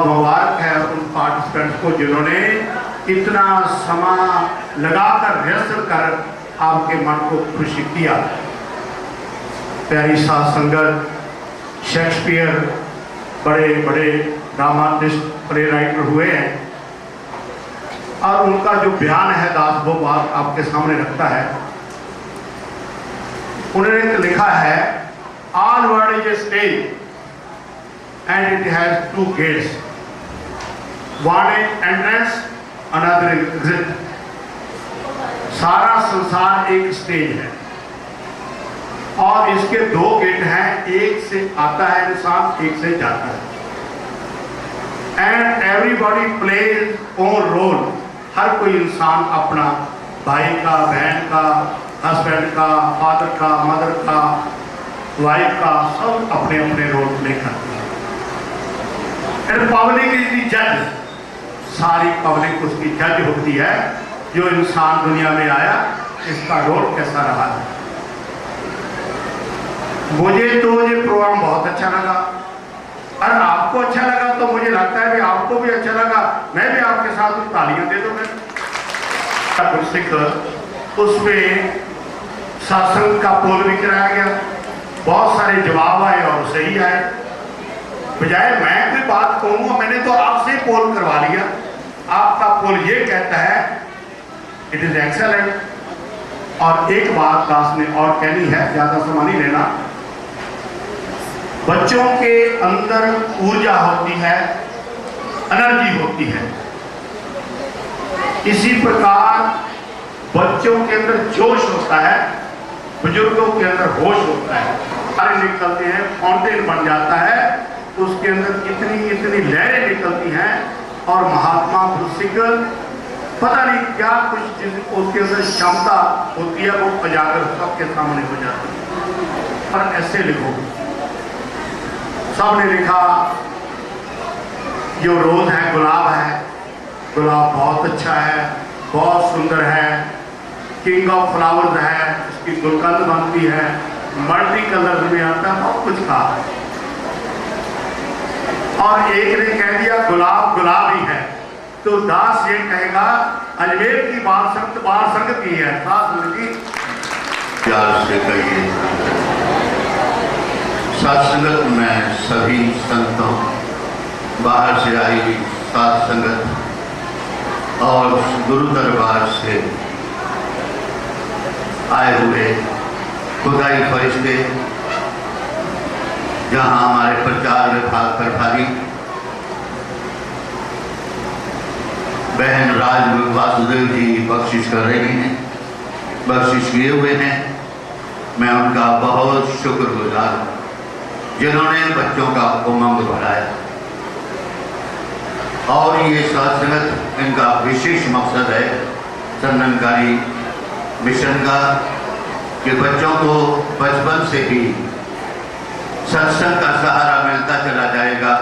मुबारक है उन पार्टिसिपेंट्स को जिन्होंने इतना समय लगाकर रिहर्सल कर आपके मन को खुशी किया। प्यारी साध संगत, शेक्सपियर बड़े बड़े ड्रामाटिस्ट, प्ले राइटर हुए हैं और उनका जो बयान है दास वो बात आपके सामने रखता है। उन्होंने लिखा है, all world is a stage and it has two gates, one is entrance, another is exit। सारा संसार एक स्टेज है और इसके दो गेट हैं, एक से आता है इंसान, एक से जाता है। And everybody plays own role. हर कोई इंसान अपना भाई का, बहन का, हस्बैंड का, फादर का, मदर का, वाइफ का, सब अपने अपने रोल प्ले करते हैं। पब्लिक इज दी जज। सारी पब्लिक उसकी जज होती है, जो इंसान दुनिया में आया इसका रोल कैसा रहा है। मुझे तो ये प्रोग्राम बहुत अच्छा लगा और आपको अच्छा लगा तो मुझे लगता है कि आपको भी अच्छा लगा। मैं भी आपके साथ कुछ तालियां दे दूंगा। उसमें शासन का पोल भी कराया गया, बहुत सारे जवाब आए और सही आए। बजाय मैं कोई बात कहूँगा, मैंने तो आपसे पोल करवा लिया। आपका पोल ये कहता है इट इज एक्सेलेंट। और एक बात दास ने और कहनी है, ज्यादा समय नहीं लेना। बच्चों के अंदर ऊर्जा होती है, एनर्जी होती है। इसी प्रकार बच्चों के अंदर जोश होता है, बुजुर्गों के अंदर होश होता है। सारे निकलते हैं, फाउंटेन बन जाता है, उसके अंदर इतनी इतनी लहरें निकलती हैं और महात्मा पुरुषिकल पता नहीं क्या कुछ उसके अंदर क्षमता होती है, वो उजागर सबके सामने हो जाती है। और ऐसे लिखो, सबने लिखा जो रोज है गुलाब है, गुलाब बहुत अच्छा है, बहुत सुंदर है, किंग ऑफ फ्लावर्स है, इसकी गुलकंद बनती है, मल्टी कलर में आता है, बहुत कुछ कहा है। और एक ने कह दिया गुलाब गुलाब ही है, तो दास ये कहेगा अजमेर की बाल संगत की है। प्यार से कहिए, साथ संगत में सभी संतों, बाहर से आई हुई साथ संगत और गुरु दरबार से आए हुए खुदाई फरिश्ते, जहां हमारे प्रचार विभाग प्रभारी बहन राज वासुदेव जी बख्शिश कर रही हैं, बख्शिश किए हुए हैं। मैं उनका बहुत शुक्रगुजार हूँ, जिन्होंने बच्चों का उमंग बढ़ाया। और ये सत्संग इनका विशेष मकसद है संदनकारी मिशन का, कि बच्चों को बचपन से ही सत्संग का सहारा मिलता चला जाएगा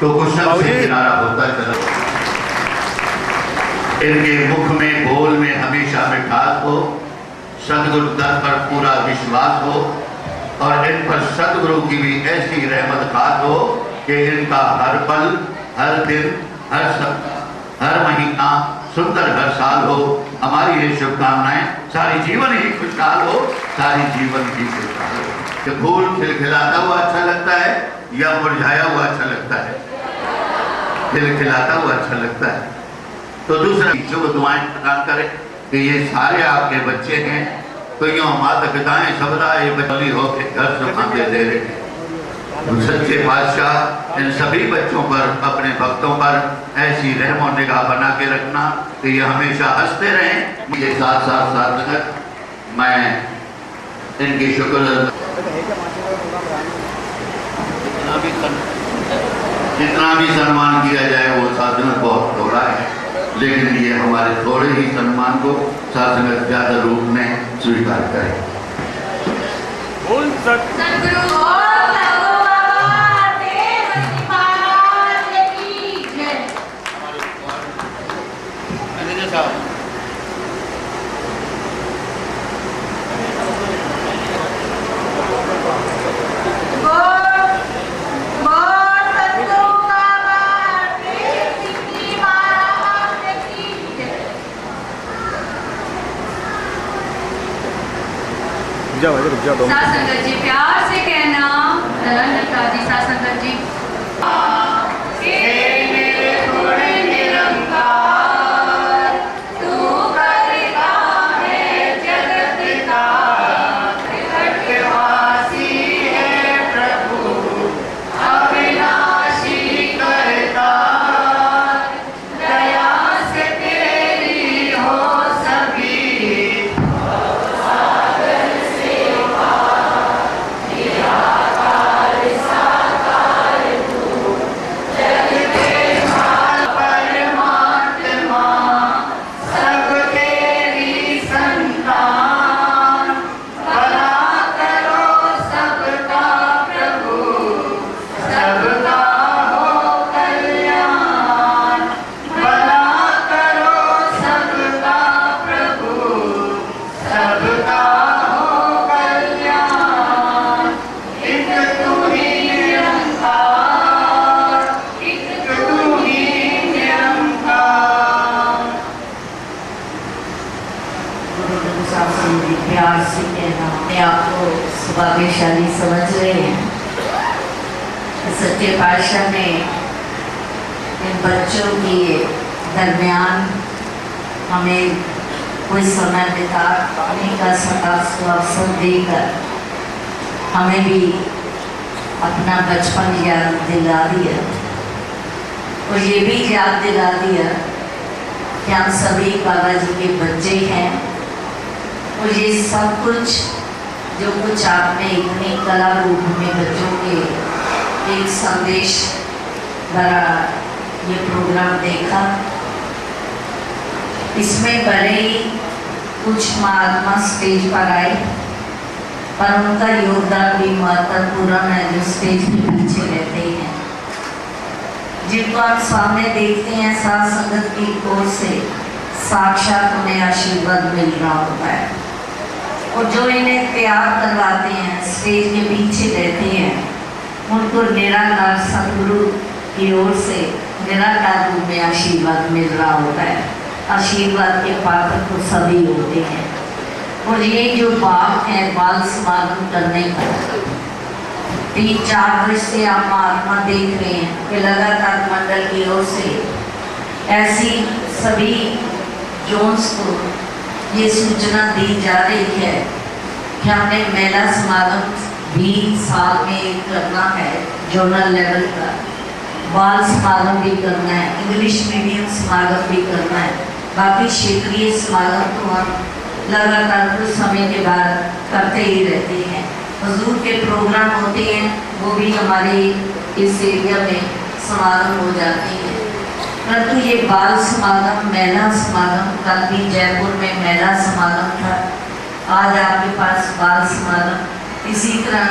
तो कुशल से किनारा होता चला। इनके मुख में, बोल में हमेशा मिठास हो, सदगुरु दर पर पूरा विश्वास हो और इन पर सदगुरु की भी ऐसी रहमत खास हो कि इनका हर पल, हर दिन, हर महीना सुंदर हर साल हो। हमारी ये शुभकामनाएं, सारी जीवन ही खुशहाल हो, सारी जीवन ही खुशहाल हो। कि फूल खिलखिलाता हुआ अच्छा लगता है या मुरझाया हुआ अच्छा लगता है? खिलखिलाता हुआ अच्छा लगता है। तो दूसरा शुभ दुआएं प्रदान करें कि ये सारे आपके बच्चे हैं, तो यूँ माता पिताएं सबदा ये बदली हो के घर संभालते दे रहे हैं। सच्चे बादशाह इन सभी बच्चों पर, अपने भक्तों पर ऐसी रहमो निगाह बना के रखना कि ये हमेशा हंसते रहें। मुझे साथ साथ साथ मैं इनकी शुक्र, जितना भी सम्मान किया जाए वो साधन बहुत थोड़ा है, लेकिन ये हमारे थोड़े ही सम्मान को साधन ज्यादा रूप में स्वीकार करें। रुक जाओ 2 साथ संगत जी प्यार से कहना नलता जी साथ संगत जी प्यार से कहना अपने आप को सौभाग्यशाली समझ रहे हैं। सच्चे पातशाह ने इन बच्चों के दरमियान हमें कोई समय बिताने का अवसर देकर हमें भी अपना बचपन याद दिला दिया और ये भी याद दिला दिया कि हम सभी बाबा जी के बच्चे हैं और ये सब कुछ जो कुछ आपने इतनी कला रूप में बच्चों के एक संदेश भरा ये प्रोग्राम देखा, इसमें बड़े ही कुछ महात्मा स्टेज पर आए पर उनका योगदान भी महत्वपूर्ण है जो स्टेज के पीछे रहते हैं, जिनको आप सामने देखते हैं साथ संगत की ओर से साक्षात उन्हें आशीर्वाद मिल रहा होता है और जो इन्हें तैयार करवाते हैं स्टेज के पीछे रहते हैं उनको निराकार सदगुरु की ओर से निराकार रूप में आशीर्वाद मिल रहा होता है। आशीर्वाद के पात्र तो सभी होते हैं और ये जो बात है बाल समागम करने का 3-4 वर्ष से आप महात्मा देख रहे हैं कि लगातार मंडल की ओर से ऐसी सभी जोन्स को ये सूचना दी जा रही है कि हमने मेला समागम भी साल में एक करना है, जोनल लेवल का बाल समागम भी करना है, इंग्लिश मीडियम समागम भी करना है, बाकी क्षेत्रीय समागम तो हम लगातार कुछ समय के बाद करते ही रहते हैं। हुजूर के प्रोग्राम होते हैं वो भी हमारे इस एरिया में समागम हो जाते हैं, परंतु ये बाल समागम मेला समागम कल भी जयपुर में मेला समागम था, आज आपके पास बाल समागम। इसी तरह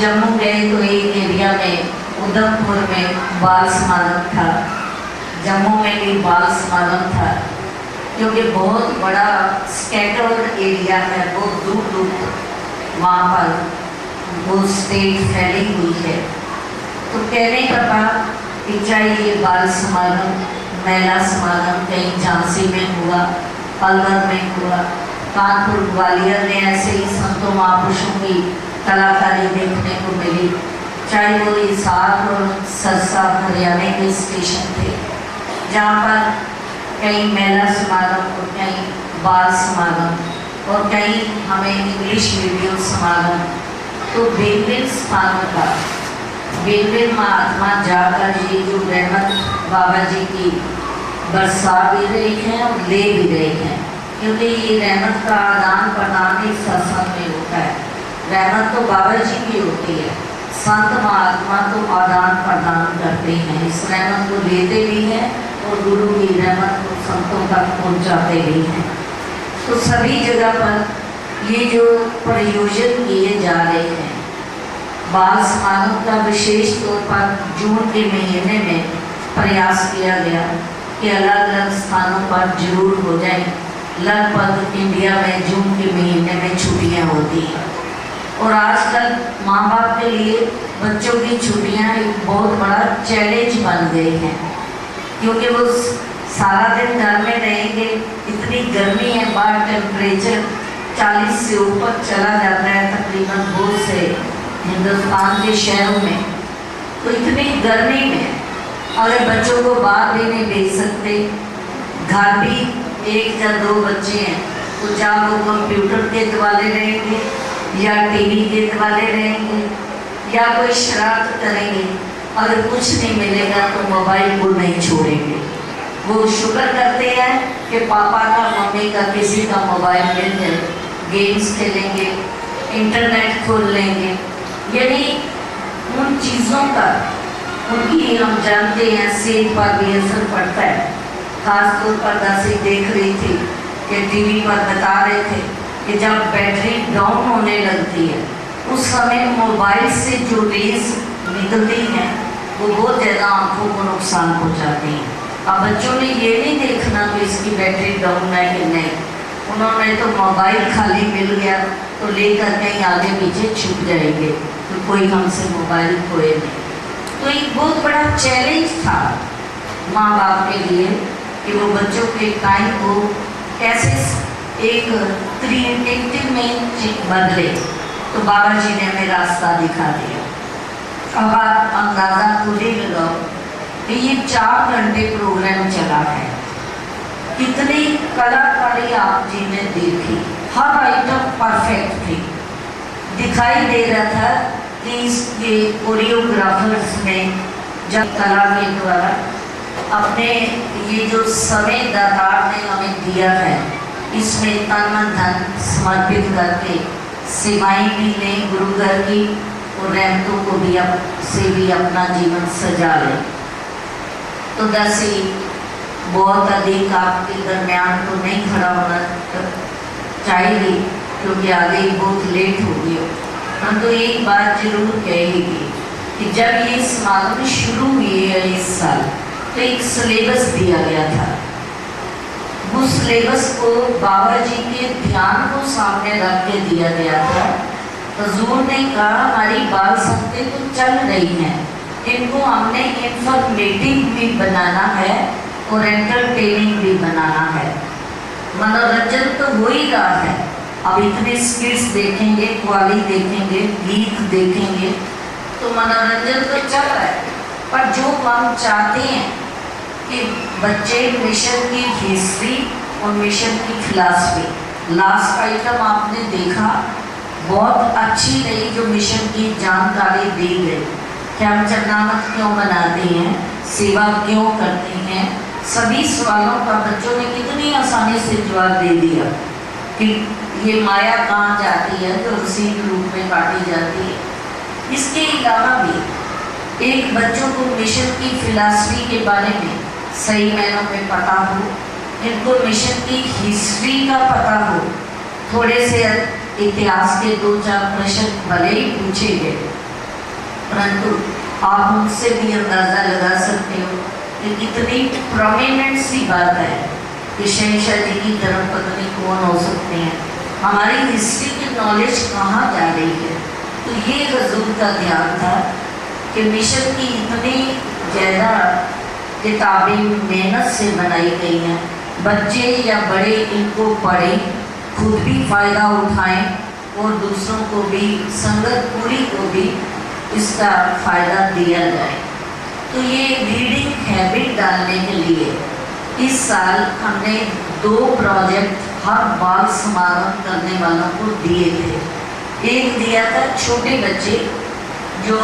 जम्मू गए तो एक एरिया में उधमपुर में बाल समागम था, जम्मू में भी बाल समागम था, क्योंकि बहुत बड़ा स्कैटर्ड एरिया है, बहुत दूर दूर वहाँ पर वो स्टेज फैली हुई है। तो कहने का बात कि चाहे ये बाल समागम मेला समागम कहीं झांसी में हुआ, अलवर में हुआ, कानपुर ग्वालियर में ऐसे ही संतों महापुरुषों की कलाकारी देखने को मिली, चाहे वो हिसार और सरसा हरियाणा के स्टेशन थे जहाँ पर कहीं मेला समागम और कहीं बाल समागम और कहीं हमें इंग्लिश मीडियम समागम, तो भिन्न स्थानों का भिन्न महात्मा जाकर ये जो रहमत बाबा जी की बरसा भी रही है और ले भी रही है, क्योंकि ये रहमत का आदान प्रदान ही सत्संग में होता है। रहमत तो बाबा जी की होती है, संत महात्मा तो आदान प्रदान करते हैं, इस रहमत को लेते भी हैं और गुरु की रहमत को संतों तक पहुंचाते भी हैं। तो सभी जगह पर ये जो प्रयोजन किए जा रहे हैं बाल समागम का, विशेष तौर पर जून के महीने में प्रयास किया गया कि अलग अलग स्थानों पर जरूर हो जाए। लगभग इंडिया में जून के महीने में छुट्टियां होती हैं और आजकल माँ बाप के लिए बच्चों की छुट्टियां एक बहुत बड़ा चैलेंज बन गई हैं, क्योंकि वो सारा दिन घर में रहेंगे, इतनी गर्मी है, बाहर टेम्परेचर 40 से ऊपर चला जाता है तकरीबन बहुत से हिंदुस्तान के शहरों में। तो इतनी गर्मी में अगर बच्चों को बाहर भी नहीं भेज सकते, घर भी 1 या 2 बच्चे हैं, तो क्या वो कंप्यूटर के दिवाले रहेंगे या टीवी के दिवाले रहेंगे या कोई शरारत करेंगे। अगर कुछ नहीं मिलेगा तो मोबाइल को नहीं छोड़ेंगे। वो शुक्र करते हैं कि पापा का, मम्मी का, किसी का मोबाइल मिल जाए, गेम्स खेलेंगे, इंटरनेट खोल लेंगे। यानी उन चीज़ों का उनकी, हम जानते हैं, सेहत पर भी असर पड़ता है। खास तौर पर दासी देख रही थी कि टीवी पर बता रहे थे कि जब बैटरी डाउन होने लगती है उस समय मोबाइल से जो रेज निकलती हैं वो बहुत ज़्यादा आँखों को नुकसान पहुँचाती हैं। अब बच्चों ने ये नहीं देखना कि इसकी बैटरी डाउन है कि नहीं, उन्होंने तो मोबाइल खाली मिल गया तो लेकर कहीं आगे पीछे छुप जाएंगे तो कोई हमसे मोबाइल खोए नहीं। तो एक बहुत बड़ा चैलेंज था माँ बाप के लिए कि वो बच्चों के टाइम को कैसे एक क्रिएटिव में बदले। तो बाबा जी ने हमें रास्ता दिखा दिया। अब आप अंदाज़ा खुद ही लगाओ कि ये 4 घंटे प्रोग्राम चला है, कितनी कलाकारी आप जी ने देखी, हर आइटम परफेक्ट थी। दिखाई दे रहा था कि ये कोरियोग्राफर्स ने जब कला के द्वारा अपने ये जो समय दातार ने हमें दिया है इसमें तन मन धन समर्पित करके सेवाएं भी लें गुरु घर की और रहमतों को भी से भी अपना जीवन सजा लें। तो दासी बहुत अधिक आपके दरमियान तो नहीं खड़ा होना चाहिए क्योंकि आगे बहुत लेट हो गया। हम तो एक बात जरूर कहेगी कि जब ये समागम शुरू हुए है इस साल तो एक सिलेबस दिया गया था। उस सिलेबस को बाबा जी के ध्यान को सामने रख के दिया गया था। हजूर ने कहा हमारी बाल संगतें तो चल रही हैं, इनको हमने इंफॉर्मेटिव भी बनाना है और एंटरटेनिंग भी बनाना है। मनोरंजन तो हो ही रहा है, अब इतने स्किट्स देखेंगे, कव्वाली देखेंगे, गीत देखेंगे तो मनोरंजन तो चल रहा है। पर जो हम चाहते हैं कि बच्चे मिशन की हिस्ट्री और मिशन की फिलॉसफी, लास्ट आइटम आपने देखा बहुत अच्छी रही जो मिशन की जानकारी दी गई कि हम चरनामत क्यों बनाते हैं, सेवा क्यों करते हैं। सभी सवालों का बच्चों ने कितनी आसानी से जवाब दे दिया कि ये माया कहाँ जाती है तो उसी रूप में काटी जाती है। इसके अलावा भी एक बच्चों को मिशन की फिलॉसफी के बारे में सही मायनों में पता हो, इनको मिशन की हिस्ट्री का पता हो, थोड़े से इतिहास के 2-4 प्रश्न भले ही पूछे गए परंतु आप उनसे भी अंदाज़ा लगा सकते हो कि कितनी प्रोमिनेंट सी बात है कि शहंशाह जी की धर्मपत्नी कौन हो सकते हैं, हमारी हिस्ट्री की नॉलेज कहाँ जा रही है। तो ये हजूर का ध्यान था कि मिशन की इतनी ज़्यादा किताबें मेहनत से बनाई गई हैं, बच्चे या बड़े इनको पढ़ें, खुद भी फ़ायदा उठाएं और दूसरों को भी, संगत पूरी को भी इसका फ़ायदा दिया जाए। तो ये रीडिंग हैबिट डालने के लिए इस साल हमने 2 प्रोजेक्ट हर बाल समागम करने वालों को दिए थे। एक दिया था छोटे बच्चे जो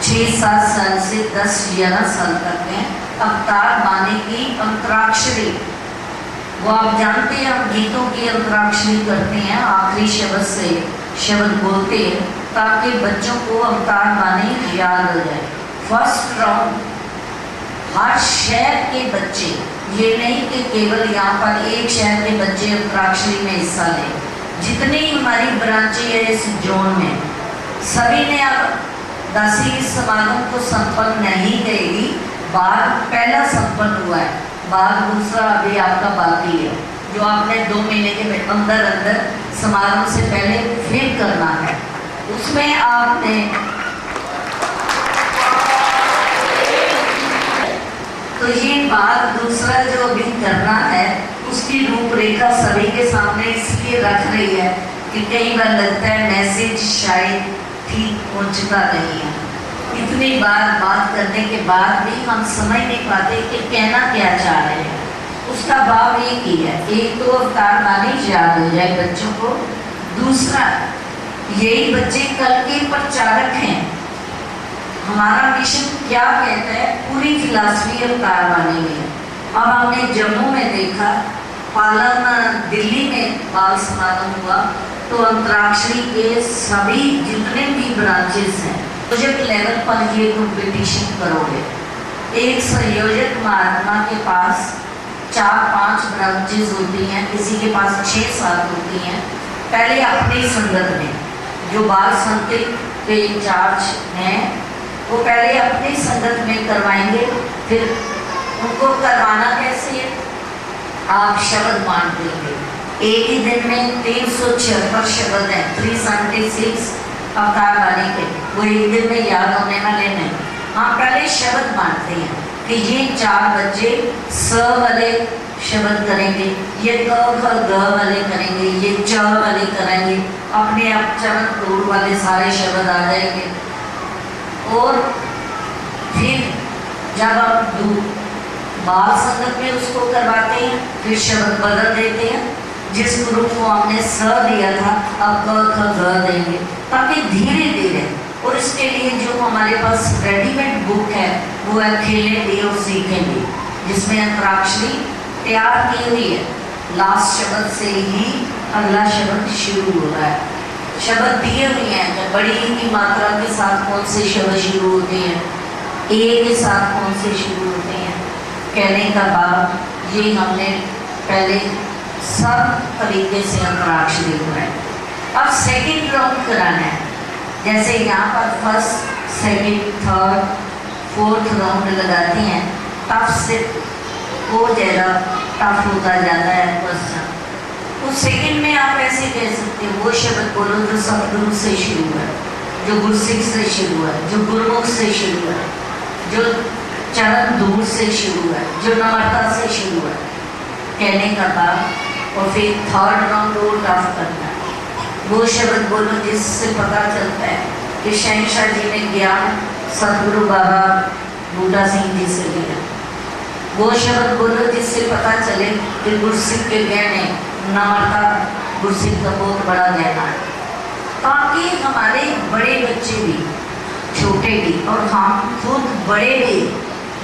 6-7 साल से 10-11 साल तक हैं, अवतार बानी की अंतराक्षरी। वो आप जानते हैं हम गीतों की अंतराक्षरी करते हैं, आखिरी शब्द से शब्द बोलते हैं ताकि बच्चों को अवतार बानी याद हो जाए। फर्स्ट राउंड हर शहर के बच्चे, ये नहीं कि केवल यहाँ पर एक शहर के बच्चे अंतराक्षरी में हिस्सा लें, जितनी हमारी ब्रांचें है इस जोन में सभी ने अब दासी के समागम को संपन्न नहीं करेगी। बार पहला संपन्न हुआ है, बार दूसरा अभी आपका बाकी है जो आपने 2 महीने के अंदर समागम से पहले फिर करना है। उसमें आपने तो ये बात दूसरा जो अभी करना है उसकी रूपरेखा सभी के सामने इसलिए रख रही है कि कई बार लगता है मैसेज शायद ठीक पहुंचता नहीं है। इतनी बार बात करने के बाद भी हम समझ नहीं पाते कि कहना क्या चाह रहे हैं। उसका भाव एक ही है, एक तो अवतार वाणी याद हो जाए बच्चों को, दूसरा यही बच्चे कल के प्रचारक हैं। हमारा मिशन क्या कहता है, पूरी फिलॉसफी अवतार वाणी में। अब हमने जम्मू में देखा, पालन दिल्ली में बाल समागम हुआ, तो अंतराक्षरी के सभी जितने भी ब्रांचेस हैं प्रोजेक्ट लेवल पर ये कंपटीशन करोगे। एक संयोजक महात्मा के पास 4-5 ब्रांचेस होती हैं, किसी के पास 6-7 होती हैं। पहले अपनी संगत में जो बाल संगत के इंचार्ज हैं वो पहले अपनी संगत में करवाएंगे। फिर उनको करवाना कैसे है, आप शब्द बांट देंगे। एक ही दिन में 376 शब्द हैं, 376 अवतार वाले के, वो एक दिन में याद होने वाले नहीं। हाँ, पहले शब्द बांटते हैं कि ये 4 बच्चे स वाले शब्द करेंगे, ये क ख ग वाले करेंगे, ये च वाले करेंगे, अपने आप चरण क्रोड़ वाले सारे शब्द आ जाएंगे। और फिर जब आप बाल संगत में उसको करवाते हैं, फिर शब्द बदल देते हैं। जिस ग्रुप को हमने स दिया था अब क ख ग देंगे, ताकि धीरे धीरे। और इसके लिए जो हमारे पास रेडीमेड बुक है वो है खेलेंगे और सीखेंगे, जिसमें अंतराक्षरी तैयार की हुई है। लास्ट शब्द से ही अगला शब्द शुरू हो रहा है। शब्द दिए हुए हैं, बड़ी की मात्रा के साथ कौन से शब्द शुरू होते हैं, ए के साथ कौन से शुरू होते हैं। कहने का भाव ये हमने पहले सब तरीके से अंतराक्षरी कराए। अब सेकंड राउंड कराना है, जैसे यहाँ पर first, second, third, fourth round लगाते हैं, तब से वो ज़्यादा टफ होता जाता है क्वेश्चन। तो सेकंड में आप ऐसे कह सकते हो, वो शब्द बोलो जो सतगुरु से शुरू है, जो गुरसिख से शुरू है, जो गुरुमुख से शुरू है, जो चरण दूर से शुरू है, जो नम्रता से शुरू है। कहने का बाद और फिर थर्ड राउंड और टफ करना है। वो शब्द बोलो जिससे पता चलता है कि शहंशाह जी ने ज्ञान सतगुरु बाबा बूढ़ा सिंह जी से लिया। वो शब्द बोलो जिससे पता चले कि गुरसिख के गहने नम्रता गुरसिख का बहुत बड़ा गहना है, ताकि हमारे बड़े बच्चे भी, छोटे भी और हम खुद बड़े भी,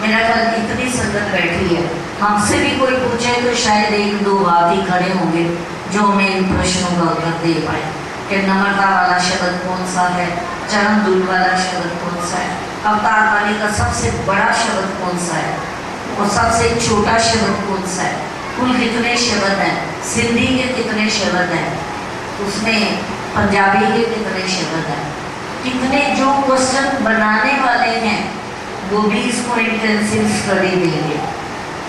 मेरा ख्याल इतनी संगत बैठी है, हमसे भी कोई पूछे तो शायद 1-2 हाथ ही खड़े होंगे जो हमें इन प्रश्नों का उत्तर दे पाए कि नम्रता वाला शब्द कौन सा है, चरण दूर वाला शब्द कौन सा है, अवतार वाणी का सबसे बड़ा शब्द कौन सा है और सबसे छोटा शब्द कौन सा है, कुल कितने शब्द हैं, सिंधी के कितने शब्द हैं, उसमें पंजाबी के कितने शब्द हैं, कितने जो क्वेश्चन बनाने वाले हैं वो भी इसको इंटेंसिव स्टडी देंगे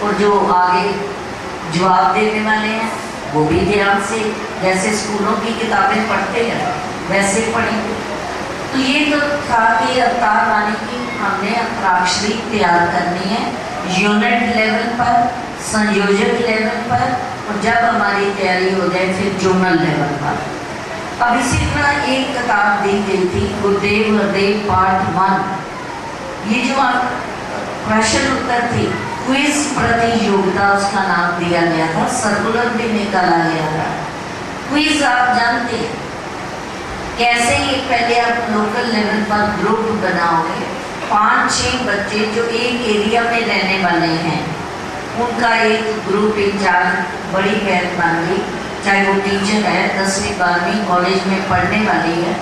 और जो आगे जवाब देने वाले हैं वो भी ध्यान से, जैसे स्कूलों की किताबें पढ़ते हैं वैसे पढ़ेंगे। तो ये तो था कि अवतार वाणी की हमने अंतराक्षरी तैयार करनी है यूनिट लेवल पर, संयोजक लेवल पर, और जब हमारी तैयारी हो जाए फिर जोनल लेवल पर। अब इसी तरह एक किताब दी गई थी गुरुदेव हरदेव पार्ट 1। ये जो प्रश्न उत्तर थी, क्विज प्रतियोगिता उसका नाम दिया गया था, सर्कुलर भी निकाला गया था। क्विज आप जानते हैं कैसे, ये पहले आप लोकल लेवल पर ग्रुप बनाओगे, 5-6 बच्चे जो एक एरिया में रहने वाले हैं उनका एक ग्रुप इंचार्ज बड़ी बहन बन गई, चाहे वो टीचर है, 10वीं 12वीं कॉलेज में पढ़ने वाली है,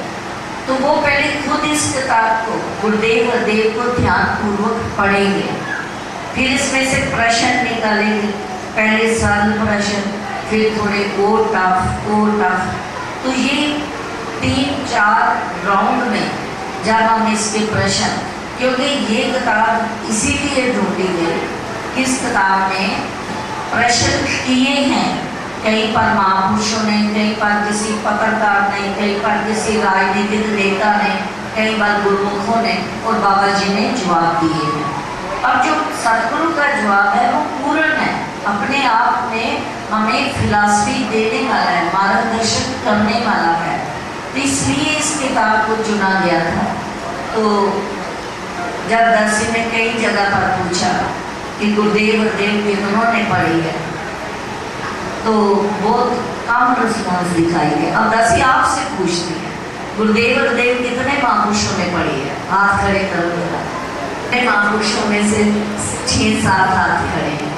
तो वो पहले खुद इस किताब को गुरुदेव हरदेव को ध्यानपूर्वक पढ़ेंगे, फिर इसमें से प्रश्न निकालेंगे, पहले सरल प्रश्न, फिर थोड़े और टफ। तो ये 3-4 राउंड में जब हम इसके प्रश्न, क्योंकि ये किताब इसीलिए ढूंढी गई, इस किताब में प्रश्न किए हैं कहीं पर महापुरुषों ने, कहीं पर किसी पत्रकार ने, कहीं पर किसी राजनीतिक नेता ने, कई बार गुरुमुखों ने और बाबा जी ने जवाब दिए हैं। अब जो सतगुरु का जवाब है वो पूर्ण है, अपने आप में हमें फिलॉसफी देने वाला है, मार्गदर्शन करने वाला है। तो इसलिए इस किताब को चुना गया था। तो जब दर्शी ने कई जगह पर पूछा कि गुरुदेव गुरुदेव कितनों ने पढ़ी है, तो बहुत कम रिस्पॉन्स दिखाई है। अब दर्शी आपसे पूछती है गुरुदेव गुरुदेव कितने महापुरुषों ने पढ़ी है? हाथ खड़े करो जरा। कितने महापुरुषों में से 6-7 हाथ खड़े हैं।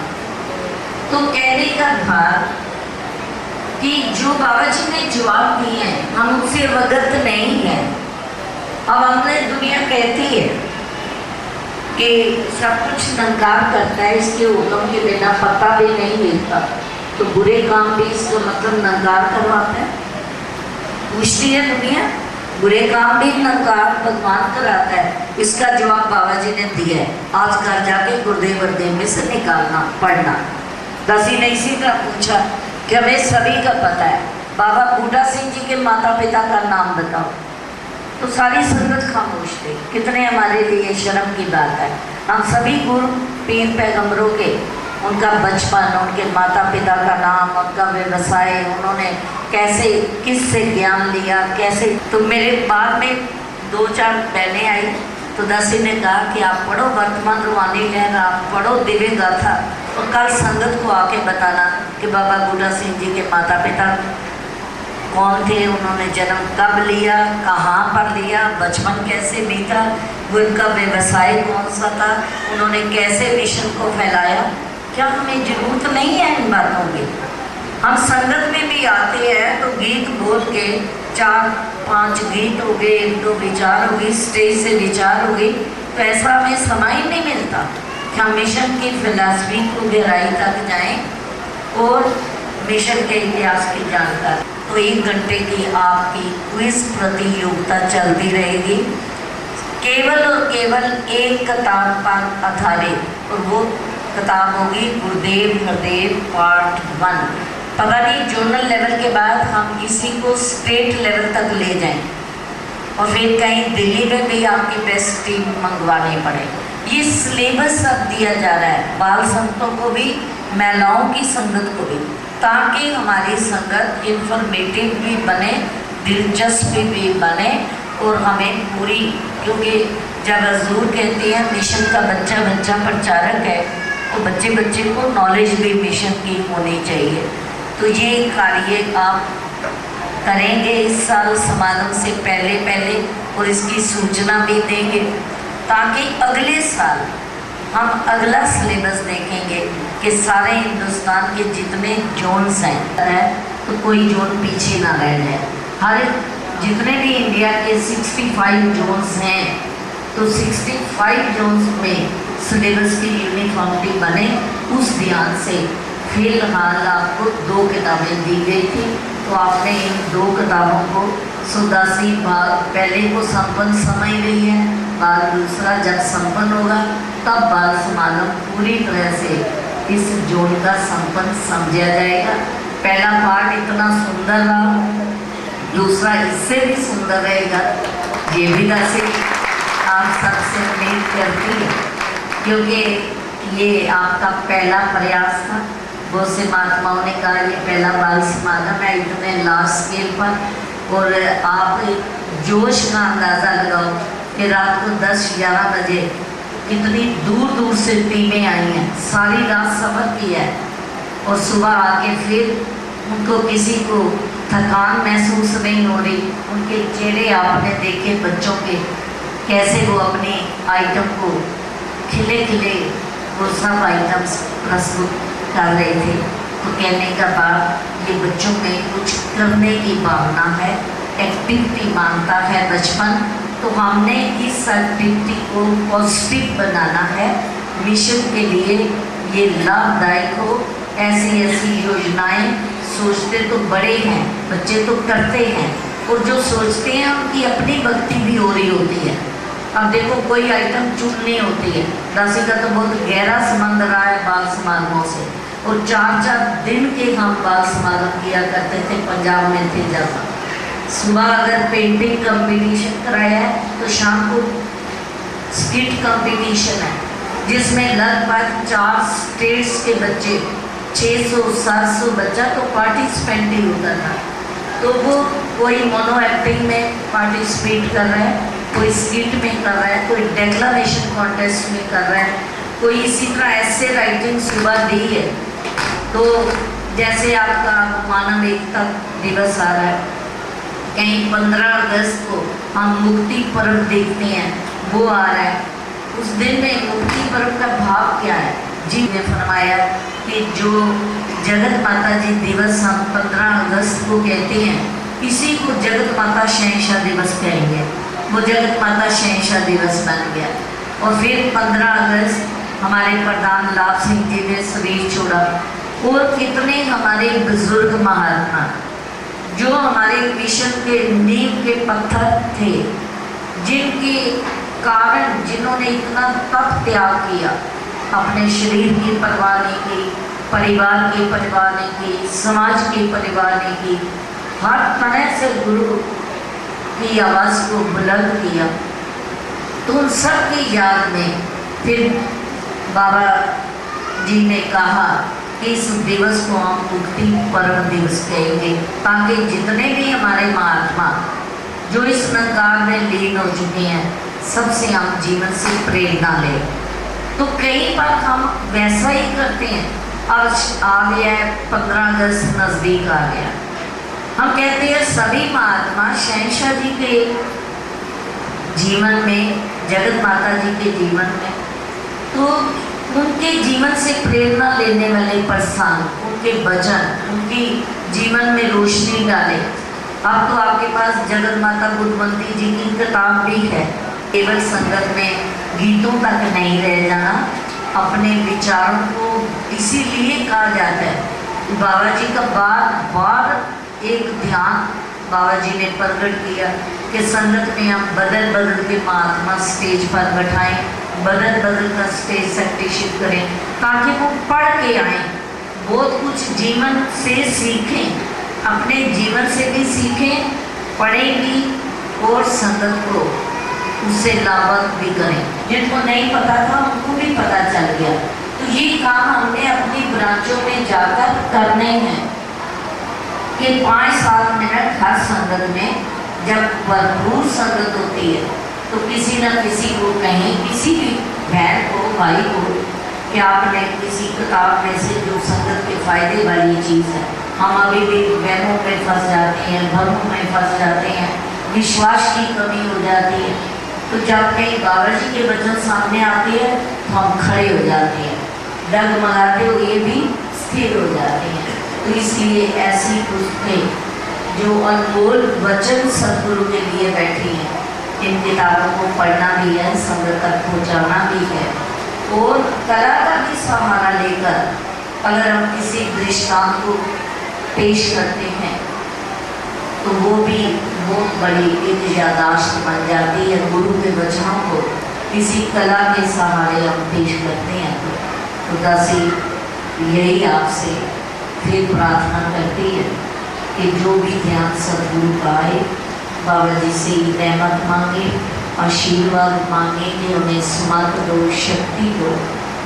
तो कहने का भाव कि जो बाबा जी ने जवाब दिए हैं हम उनसे अवगत नहीं है। अब हमने दुनिया कहती है कि सब कुछ नकार करता है, इसके हुक्म के बिना पता भी नहीं मिलता, तो बुरे काम भी इसका मतलब नकार करवाता है। पूछती है दुनिया, बुरे काम भी नकार भगवान कराता है। इसका जवाब बाबा जी ने दिया है। आज घर जाके गुरुदेव गुरुदेव में से निकालना पढ़ना। दसी ने इसी का पूछा कि हमें सभी का पता है, बाबा बूढ़ा सिंह जी के माता पिता का नाम बताओ। तो सारी संगत खामोश थी। कितने हमारे लिए शर्म की बात है। हम सभी गुरु पीर पैगंबरों के, उनका बचपन, उनके माता पिता का नाम, उनका व्यवसाय, उन्होंने कैसे किससे ज्ञान लिया, कैसे। तो मेरे बाद में 2-4 बहनें आई तो दसी ने कहा कि आप पढ़ो वर्तमान रूहानी लहर, आप पढ़ो दिव्य गाथा और कल संगत को आके बताना कि बाबा बूढ़ा सिंह जी के माता पिता कौन थे, उन्होंने जन्म कब लिया, कहाँ पर लिया, बचपन कैसे बीता, वो उनका व्यवसाय कौन सा था, उन्होंने कैसे मिशन को फैलाया। क्या हमें जरूरत नहीं है इन बातों की? हम संगत में भी आते हैं तो गीत बोल के 4-5 गीत हो गए, 1-2 विचार हो गई, स्टेज से विचार हो गई, तो ऐसा हमें समय ही नहीं मिलता कि हम मिशन की फिलॉसफी को गहराई तक जाएं और मिशन के इतिहास की जानकारी। तो 1 घंटे की आपकी क्विज प्रतियोगिता चलती रहेगी, केवल और केवल एक किताब पर आधारित, और वो किताब होगी गुरुदेव गुरुदेव पार्ट 1। पता नहीं जोनल लेवल के बाद हम इसी को स्टेट लेवल तक ले जाएं और फिर कहीं दिल्ली में भी आपकी बेस्ट टीम मंगवानी पड़े। ये सिलेबस अब दिया जा रहा है बाल संतों को भी, महिलाओं की संगत को भी, ताकि हमारी संगत इंफॉर्मेटिव भी बने, दिलचस्प भी बने और हमें पूरी, क्योंकि जब हजूर कहते हैं मिशन का बच्चा बच्चा प्रचारक है, तो बच्चे बच्चे को नॉलेज भी मिशन की होनी चाहिए। तो ये कार्य आप करेंगे इस साल समागम से पहले और इसकी सूचना भी देंगे, ताकि अगले साल हम अगला सिलेबस देखेंगे कि सारे हिंदुस्तान के जितने जोन्स हैं तो कोई जोन पीछे ना रह जाए। हर जितने भी इंडिया के 65 जोन्स हैं तो 65 जोन्स में सिलेबस की यूनिफॉर्मिटी बने, उस ध्यान से। फिलहाल आपको 2 किताबें दी गई थी, तो आपने इन 2 किताबों को 87 भाग पहले को संपन्न समझ गई है, भाग दूसरा जब संपन्न होगा तब बाल समागम पूरी तरह से इस जोन का संपन्न समझा जाएगा। पहला पार्ट इतना सुंदर रहा, दूसरा इससे भी सुंदर रहेगा, ये भी दर्शी आप सबसे उम्मीद करती है, क्योंकि ये आपका पहला प्रयास था। बहुत से महात्माओं ने कहा ये पहला बाल समागम है इतने लार्ज स्केल पर, और आप जोश का अंदाज़ा लगाओ कि रात को 10-11 बजे कितनी दूर दूर से टीमें आई हैं, सारी रात सफ़र किया है, और सुबह आके फिर उनको किसी को थकान महसूस नहीं हो रही। उनके चेहरे आपने देखे बच्चों के, कैसे वो अपनी आइटम को खिले खिले वो सब आइटम्स प्रस्तुत कर रहे थे। तो कहने का बाद ये बच्चों में कुछ करने की भावना है, एक्टिविटी मांगता है बचपन, तो हमने इस एक्टिविटी को पॉजिटिव बनाना है मिशन के लिए, ये लाभदायक हो। ऐसी ऐसी योजनाएं सोचते तो बड़े हैं, बच्चे तो करते हैं, और जो सोचते हैं उनकी अपनी भक्ति भी हो रही होती है। अब देखो कोई आइटम चुननी होती है, दासी का तो बहुत गहरा संबंध रहा है बाल समागमों से, और 4-4 दिन के हम बाल समागम किया करते थे, पंजाब में थे जब। सुबह अगर पेंटिंग कंपटीशन कराया है तो शाम को स्किट कंपटीशन है, जिसमें लगभग 4 स्टेट्स के बच्चे 600-700 बच्चा तो पार्टिसिपेंट ही होता था। तो वो कोई मोनो एक्टिंग में पार्टिसिपेट कर रहा है, कोई स्किट में कर रहा है, कोई डेक्लरेशन कॉन्टेस्ट में कर रहा है, कोई इसी तरह ऐसे राइटिंग सुबह दी है। तो जैसे आपका मानव एकता दिवस आ रहा है, कहीं 15 अगस्त को हम मुक्ति पर्व देखते हैं, वो आ रहा है। उस दिन में मुक्ति पर्व का भाव क्या है? जी ने फरमाया कि जो जगत माता जी दिवस हम 15 अगस्त को कहते हैं, इसी को जगत माता शहंशाह दिवस कहेंगे। वो जगत माता शहंशाह दिवस बन गया। और फिर 15 अगस्त हमारे प्रधान लाभ सिंह जी ने शरीर छोड़ा। और कितने हमारे बुजुर्ग महात्मा जो हमारे मिशन के नींव के पत्थर थे, जिनके कारण जिन्होंने इतना तप त्याग किया, अपने शरीर की परवाह नहीं की, परिवार की परवाह नहीं की, समाज की परवाह नहीं की, हर तरह से गुरु की आवाज़ को बुलंद किया। तो उन सब की याद में फिर बाबा जी ने कहा कि इस दिवस को हम मुक्ति पर्व दिवस कहेंगे, ताकि जितने भी हमारे महात्मा जो इस निरंकार में लीन हो चुके हैं, सबसे हम जीवन से प्रेरणा लें। तो कई बार हम वैसा ही करते हैं। अब आ गया है 15 अगस्त नज़दीक आ गया, हम कहते हैं सभी महात्मा शहंशाह जी के जीवन में, जगत माता जी के जीवन में, तो उनके जीवन से प्रेरणा लेने वाले प्रसंग, उनके वचन, उनकी जीवन में रोशनी डाले। अब तो आपके पास जगत माता बुद्धवंती जी की किताब भी है। केवल संगत में गीतों तक नहीं रह जाना, अपने विचारों को इसीलिए कहा जाता है। बाबा जी का बार एक ध्यान बाबा जी ने प्रकट किया कि संगत में हम बदल बदल के महात्मा स्टेज पर बैठाएं, बदल बदल कर स्टेज सेक्रेटरीशिप करें, ताकि वो पढ़ के आएँ, बहुत कुछ जीवन से सीखें, अपने जीवन से भी सीखें, पढ़ें भी और संगत को उससे लाभक भी करें। जिनको नहीं पता था उनको भी पता चल गया। तो ये काम हमने अपनी ब्रांचों में जाकर करने हैं कि 5-7 मिनट हर संगत में जब भरपूर संगत होती है तो किसी न किसी को कहें, किसी भी बहन को, भाई को, कि आपने किसी किताब में से जो संगत के फायदे वाली चीज़ है। हम अभी भी वहमों में फंस जाते हैं, भ्रमों में फंस जाते हैं, विश्वास की कमी हो जाती है। तो जब कहीं बाबा जी के वचन सामने आते हैं तो हम खड़े हो जाते हैं, डगमगाते हुए भी स्थिर हो जाते हैं। तो इसलिए ऐसी पुस्तकें जो अनमोल वचन सदगुरु के लिए बैठी हैं, इन किताबों को पढ़ना भी है, संगत तक पहुँचाना भी है। और कला का भी सहारा लेकर अगर हम किसी दृष्टांत को पेश करते हैं तो वो भी बहुत बड़ी एक यादाश्त बन जाती है। गुरु के वचनों को किसी कला के सहारे हम पेश करते हैं तो खुदा से यही आपसे फिर प्रार्थना करती है कि जो भी ध्यान सदगुरु का आए, बाबा जी से रहमत मांगे, आशीर्वाद मांगे कि उन्हें समर्थ दो, शक्ति दो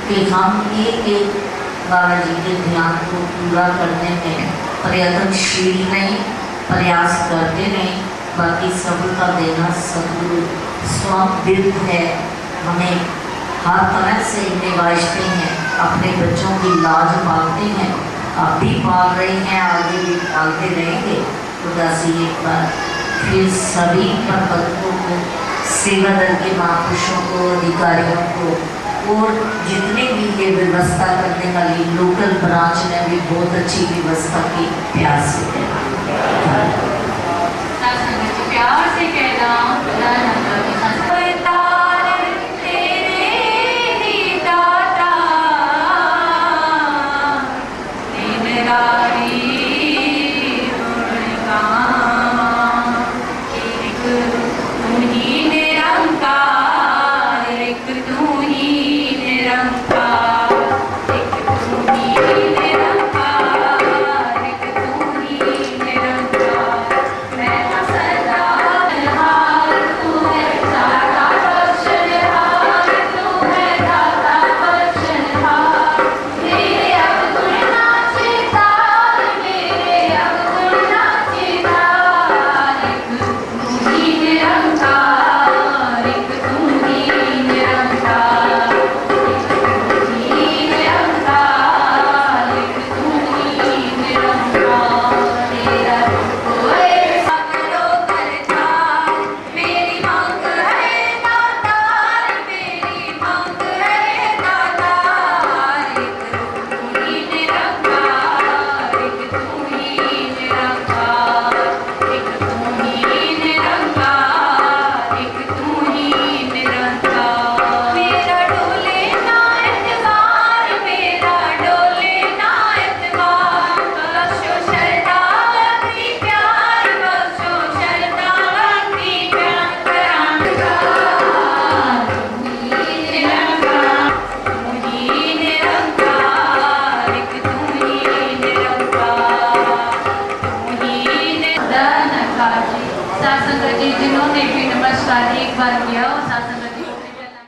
कि हम एक एक बाबा जी के ध्यान को पूरा करने में प्रयत्नशील नहीं, प्रयास करते नहीं। बाकी सफलता देना सदगुरु स्वविद है, हमें हर तरह से निभाते हैं, अपने बच्चों की लाज पालते हैं, आप भी पाल रहे हैं, आगे भी पालते रहेंगे। खुदा से एक बार फिर सभी प्रबंधकों को, सेवा दल के महापुरुषों को, अधिकारियों को और जितने भी ये व्यवस्था करने वाली लोकल ब्रांच ने भी बहुत अच्छी व्यवस्था की, प्यार से प्यार से कहना नमस्कार जी। सात संगत जी, जिन्होंने भी नमस्कार एक बार किया वो